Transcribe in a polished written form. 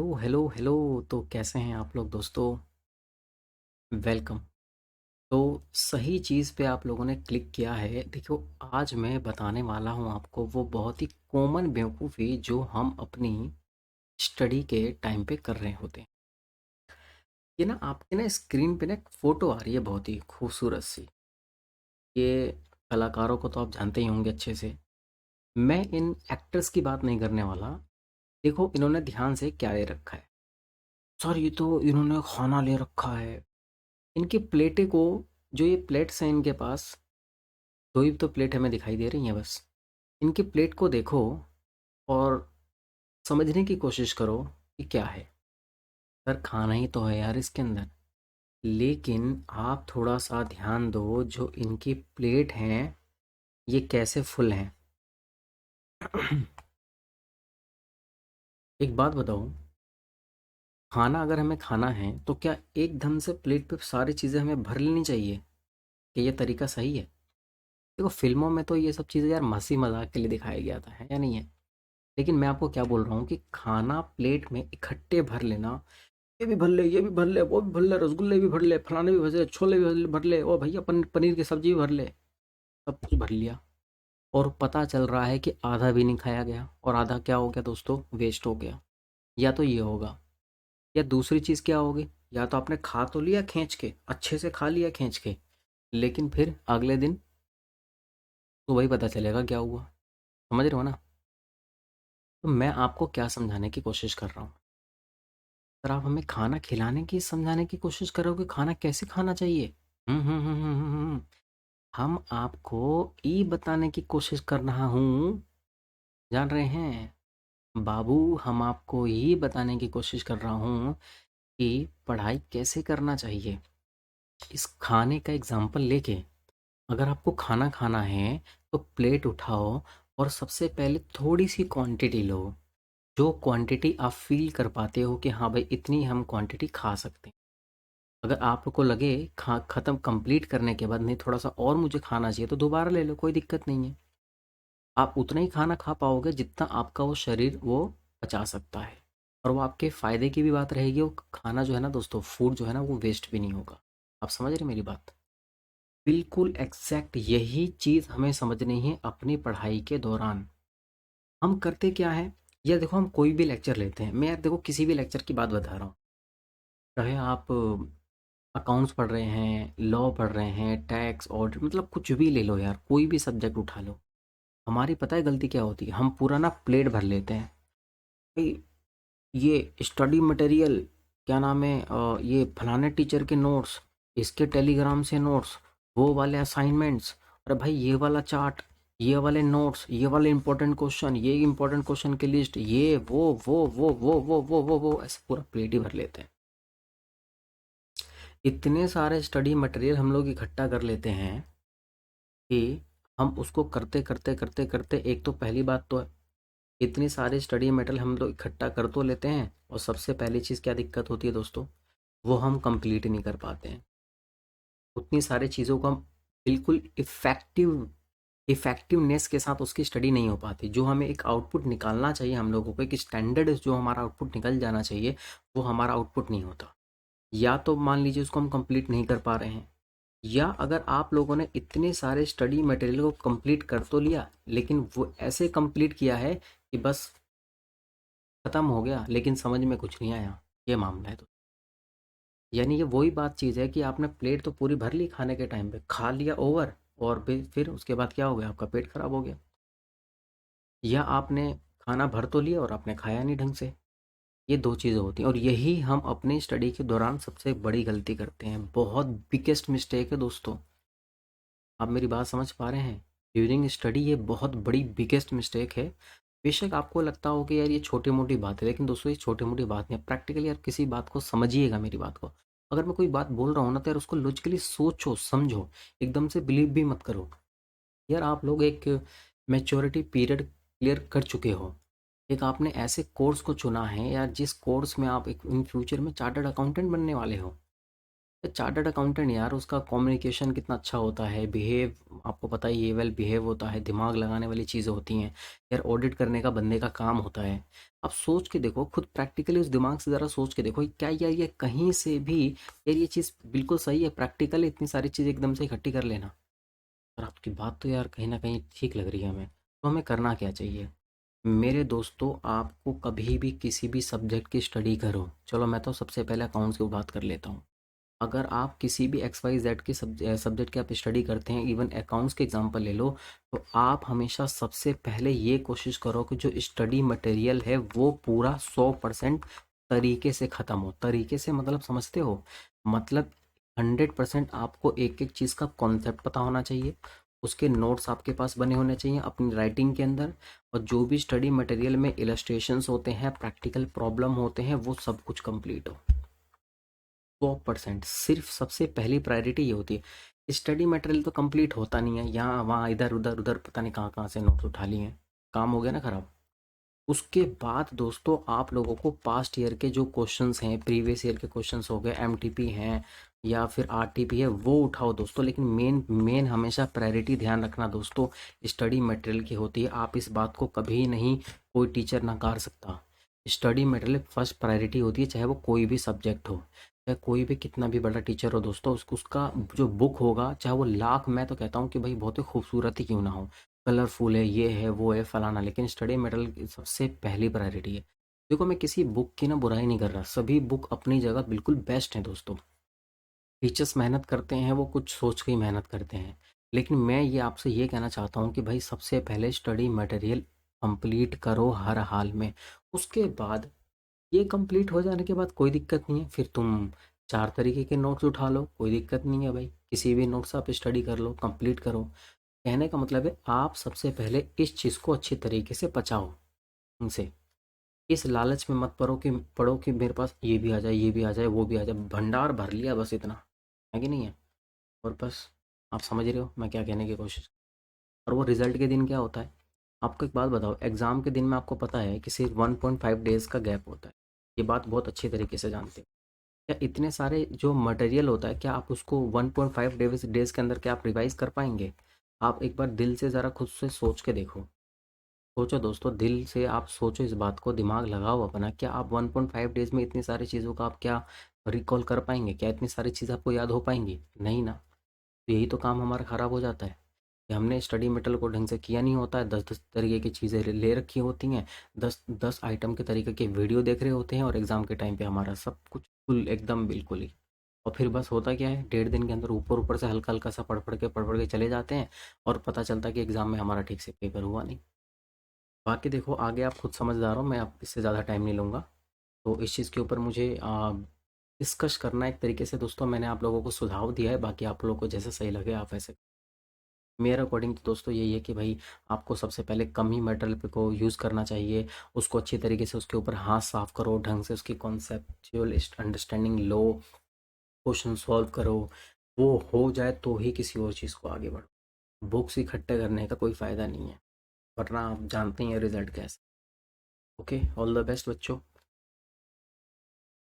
Hello hello hello. तो कैसे हैं आप लोग दोस्तों? वेलकम। तो सही चीज़ पे आप लोगों ने क्लिक किया है। देखो, आज मैं बताने वाला हूँ आपको वो बहुत ही कॉमन बेवकूफ़ी जो हम अपनी स्टडी के टाइम पे कर रहे होते हैं। ये ना आपके ना स्क्रीन पे ना एक फ़ोटो आ रही है बहुत ही खूबसूरत सी। ये कलाकारों को तो आप जानते ही होंगे अच्छे से। मैं इन एक्टर्स की बात नहीं करने वाला। देखो इन्होंने ध्यान से क्या ले रखा है। सर ये तो इन्होंने खाना ले रखा है। इनकी प्लेटें को, जो ये प्लेट्स हैं इनके पास, 2 ही तो प्लेट हमें दिखाई दे रही हैं बस। इनकी प्लेट को देखो और समझने की कोशिश करो कि क्या है। सर खाना ही तो है यार इसके अंदर। लेकिन आप थोड़ा-सा ध्यान दो, जो इनकी प्लेट हैं, ये कैसे फुल हैं। एक बात बताओ, खाना अगर हमें खाना है तो क्या एकदम से प्लेट पे सारी चीज़ें हमें भर लेनी चाहिए? क्या ये तरीका सही है? देखो फ़िल्मों में तो ये सब चीज़ें यार हँसी-मज़ाक के लिए दिखाया गया था, है या नहीं है? लेकिन मैं आपको क्या बोल रहा हूँ कि खाना प्लेट में इकट्ठे भर लेना, ये भी भर ले, ये भी भर ले, वो भी भर ले, रसगुल्ले भी भर ले, फलाने भी भर ले, छोले भी भर ले, ओ भैया पनीर की सब्जी भी भर ले। सब कुछ भर लिया और पता चल रहा है कि आधा भी नहीं खाया गया और आधा क्या हो गया दोस्तों, वेस्ट हो गया। या तो ये होगा, या दूसरी चीज़ क्या होगी, या तो आपने खा तो लिया खींच के, अच्छे से खा लिया खींच के, लेकिन फिर अगले दिन तो वही पता चलेगा क्या हुआ। समझ रहे हो ना? तो मैं आपको क्या समझाने की कोशिश कर रहा हूँ। अगर आप हमें खाना खिलाने की समझाने की कोशिश करोगे खाना कैसे खाना चाहिए। हम आपको ये बताने की कोशिश कर रहा हूँ, जान रहे हैं बाबू, हम आपको ये बताने की कोशिश कर रहा हूँ कि पढ़ाई कैसे करना चाहिए। इस खाने का एग्जाम्पल लेके, अगर आपको खाना खाना है तो प्लेट उठाओ और सबसे पहले थोड़ी सी क्वांटिटी लो, जो क्वांटिटी आप फील कर पाते हो कि हाँ भाई इतनी हम क्वांटिटी खा सकते हैं। अगर आपको लगे खा ख़त्म कंप्लीट करने के बाद नहीं थोड़ा सा और मुझे खाना चाहिए तो दोबारा ले लो, कोई दिक्कत नहीं है। आप उतना ही खाना खा पाओगे जितना आपका वो शरीर वो पचा सकता है, और वो आपके फ़ायदे की भी बात रहेगी। वो खाना जो है ना दोस्तों, फूड जो है ना वो वेस्ट भी नहीं होगा। आप समझ रहे मेरी बात? बिल्कुल एग्जैक्ट यही चीज़ हमें समझनी है अपनी पढ़ाई के दौरान। हम करते क्या है, यार देखो हम कोई भी लेक्चर लेते हैं, मैं यार देखो किसी भी लेक्चर की बात बता रहा हूँ, चाहे आप अकाउंट्स पढ़ रहे हैं, लॉ पढ़ रहे हैं, टैक्स, ऑडिट, मतलब कुछ भी ले लो यार, कोई भी सब्जेक्ट उठा लो। हमारी पता है गलती क्या होती है, हम पूरा ना प्लेट भर लेते हैं। भाई ये स्टडी मटेरियल, क्या नाम है, ये फलाने टीचर के नोट्स, इसके टेलीग्राम से नोट्स, वो वाले असाइनमेंट्स, अरे भाई ये वाला चार्ट, ये वाले नोट्स, ये वाले इंपॉर्टेंट क्वेश्चन, ये इंपॉर्टेंट क्वेश्चन की लिस्ट, ये वो ऐसे पूरा प्लेट ही भर लेते हैं। इतने सारे स्टडी मटेरियल हम लोग इकट्ठा कर लेते हैं कि हम उसको करते करते करते करते, एक तो पहली बात तो इतनी सारी स्टडी मटेरियल हम लोग इकट्ठा कर तो लेते हैं, और सबसे पहली चीज़ क्या दिक्कत होती है दोस्तों, वो हम कंप्लीट नहीं कर पाते हैं। उतनी सारी चीज़ों को हम बिल्कुल इफ़ेक्टिवनेस के साथ उसकी स्टडी नहीं हो पाती। जो हमें एक आउटपुट निकालना चाहिए हम लोगों को, एक स्टैंडर्ड जो हमारा आउटपुट निकल जाना चाहिए, वो हमारा आउटपुट नहीं होता। या तो मान लीजिए उसको हम कंप्लीट नहीं कर पा रहे हैं, या अगर आप लोगों ने इतने सारे स्टडी मटेरियल को कंप्लीट कर तो लिया, लेकिन वो ऐसे कंप्लीट किया है कि बस खत्म हो गया लेकिन समझ में कुछ नहीं आया, ये मामला है। तो यानी ये वही बात चीज़ है कि आपने प्लेट तो पूरी भर ली, खाने के टाइम पे खा लिया ओवर, और फिर उसके बाद क्या हो गया, आपका पेट खराब हो गया। या आपने खाना भर तो लिया और आपने खाया नहीं ढंग से। ये दो चीज़ें होती हैं, और यही हम अपनी स्टडी के दौरान सबसे बड़ी गलती करते हैं। बहुत बिगेस्ट मिस्टेक है दोस्तों। आप मेरी बात समझ पा रहे हैं? ड्यूरिंग स्टडी ये बहुत बड़ी बिगेस्ट मिस्टेक है। बेशक आपको लगता हो कि यार ये छोटी मोटी बात है, लेकिन दोस्तों ये छोटी मोटी बात नहीं है। प्रैक्टिकली यार किसी बात को समझिएगा मेरी बात को। अगर मैं कोई बात बोल रहा हूँ ना तो यार उसको लॉजिकली सोचो समझो, एकदम से बिलीव भी मत करो। यार आप लोग एक मैच्योरिटी पीरियड क्लियर कर चुके हो, एक आपने ऐसे कोर्स को चुना है यार जिस कोर्स में आप एक इन फ्यूचर में चार्टर्ड अकाउंटेंट बनने वाले हो। चार्टर्ड अकाउंटेंट यार, उसका कम्युनिकेशन कितना अच्छा होता है, बिहेव आपको पता ही है, वेल बिहेव होता है, दिमाग लगाने वाली चीज़ें होती हैं यार, ऑडिट करने का बंदे का काम होता है। आप सोच के देखो खुद, प्रैक्टिकली उस दिमाग से ज़रा सोच के देखो, क्या यार ये कहीं से भी यार ये चीज़ बिल्कुल सही है, प्रैक्टिकल इतनी सारी चीज़ एकदम से इकट्ठी कर लेना। और आपकी बात तो यार कहीं ना कहीं ठीक लग रही है हमें, तो हमें करना क्या चाहिए? मेरे दोस्तों, आपको कभी भी किसी भी सब्जेक्ट की स्टडी करो, चलो मैं तो सबसे पहले अकाउंट्स की बात कर लेता हूँ। अगर आप किसी भी एक्स वाई जेड के सब्जेक्ट की आप स्टडी करते हैं, इवन अकाउंट्स के एग्जांपल ले लो, तो आप हमेशा सबसे पहले ये कोशिश करो कि जो स्टडी मटेरियल है वो पूरा 100% तरीके से ख़त्म हो। तरीके से मतलब समझते हो, मतलब 100% आपको एक एक चीज़ का कॉन्सेप्ट पता होना चाहिए, उसके नोट्स आपके पास बने होने चाहिए अपनी राइटिंग के अंदर, और जो भी स्टडी मटेरियल में इलस्ट्रेशंस होते हैं, प्रैक्टिकल प्रॉब्लम होते हैं, वो सब कुछ कंप्लीट हो। 100% सिर्फ सबसे पहली प्रायोरिटी ये होती है। स्टडी मटेरियल तो कंप्लीट होता नहीं है, यहाँ वहाँ इधर उधर उधर पता नहीं कहाँ कहाँ से नोट्स उठा लिए हैं, काम हो गया ना खराब। उसके बाद दोस्तों, आप लोगों को पास्ट ईयर के जो क्वेश्चंस हैं, प्रीवियस ईयर के क्वेश्चंस हो गए, एमटीपी हैं या फिर आरटीपी है, वो उठाओ दोस्तों। लेकिन मेन मेन हमेशा प्रायोरिटी ध्यान रखना दोस्तों, स्टडी मटेरियल की होती है। आप इस बात को कभी नहीं, कोई टीचर नकार सकता। स्टडी मटेरियल फर्स्ट प्रायोरिटी होती है, चाहे वो कोई भी सब्जेक्ट हो, चाहे कोई भी कितना भी बड़ा टीचर हो दोस्तों, उसका जो बुक होगा, चाहे वो लाख, मैं तो कहता हूँ कि भाई बहुत ही खूबसूरत ही क्यों ना हो, कलरफुल है, ये है वो है फलाना, लेकिन स्टडी मटेरियल की सबसे पहली प्रायोरिटी है। देखो मैं किसी बुक की ना बुराई नहीं कर रहा, सभी बुक अपनी जगह बिल्कुल बेस्ट हैं दोस्तों। टीचर्स मेहनत करते हैं, वो कुछ सोच के ही मेहनत करते हैं, लेकिन मैं ये आपसे ये कहना चाहता हूँ कि भाई सबसे पहले स्टडी मटेरियल कंप्लीट करो हर हाल में। उसके बाद ये कंप्लीट हो जाने के बाद कोई दिक्कत नहीं है, फिर तुम 4 तरीके के नोट्स उठा लो, कोई दिक्कत नहीं है भाई, किसी भी नोट्स आप स्टडी कर लो, कंप्लीट करो। कहने का मतलब है, आप सबसे पहले इस चीज़ को अच्छी तरीके से पचाओ उनसे। इस लालच में मत पड़ो कि मेरे पास ये भी आ जाए, ये भी आ जाए, वो भी आ जाए, भंडार भर लिया बस इतना, है कि नहीं है? और बस, आप समझ रहे हो मैं क्या कहने की कोशिश। और वो रिजल्ट के दिन क्या होता है, आपको एक बात बताओ, एग्ज़ाम के दिन में आपको पता है कि सिर्फ 1.5 डेज़ का गैप होता है, ये बात बहुत अच्छी तरीके से जानते हो। क्या इतने सारे जो मटेरियल होता है, क्या आप उसको 1.5 डेज़ के अंदर क्या आप रिवाइज कर पाएंगे? आप एक बार दिल से ज़रा खुद से सोच के देखो। सोचो दोस्तों, दिल से आप सोचो इस बात को, दिमाग लगाओ अपना, क्या आप 1.5 डेज़ में इतनी सारी चीज़ों का आप क्या रिकॉल कर पाएंगे? क्या इतनी सारी चीज़ आपको याद हो पाएंगी? नहीं ना। तो यही तो काम हमारा ख़राब हो जाता है कि हमने स्टडी मटेरियल को ढंग से किया नहीं होता है, 10-10 तरीके की चीज़ें ले रखी होती हैं, 10-10 आइटम के तरीके के वीडियो देख रहे होते हैं, और एग्ज़ाम के टाइम पे हमारा सब कुछ फुल एकदम बिल्कुल ही। और फिर बस होता क्या है, 1.5 दिन के अंदर ऊपर ऊपर से हल्का हल्का सा पढ़ पढ़ के चले जाते हैं, और पता चलता है कि एग्ज़ाम में हमारा ठीक से पेपर हुआ नहीं। बाकी देखो, आगे आप खुद समझदार हो, मैं आप इससे ज़्यादा टाइम नहीं लूँगा। तो इस चीज़ के ऊपर मुझे डिस्कस करना एक तरीके से दोस्तों, मैंने आप लोगों को सुझाव दिया है, बाकी आप लोगों को जैसे सही लगे आप ऐसे। मेरे अकॉर्डिंग तो दोस्तों यही है कि भाई आपको सबसे पहले कम ही मटेरियल पे को यूज़ करना चाहिए, उसको अच्छी तरीके से उसके ऊपर हाथ साफ करो, ढंग से उसकी कॉन्सेप्चुअल अंडरस्टैंडिंग लो, क्वेश्चन सॉल्व करो, वो हो जाए तो ही किसी और चीज़ को आगे बढ़ो। बुक्स इकट्ठे करने का कोई फ़ायदा नहीं है, वरना आप जानते ही हैं रिजल्ट कैसा। ओके, ऑल द बेस्ट बच्चों।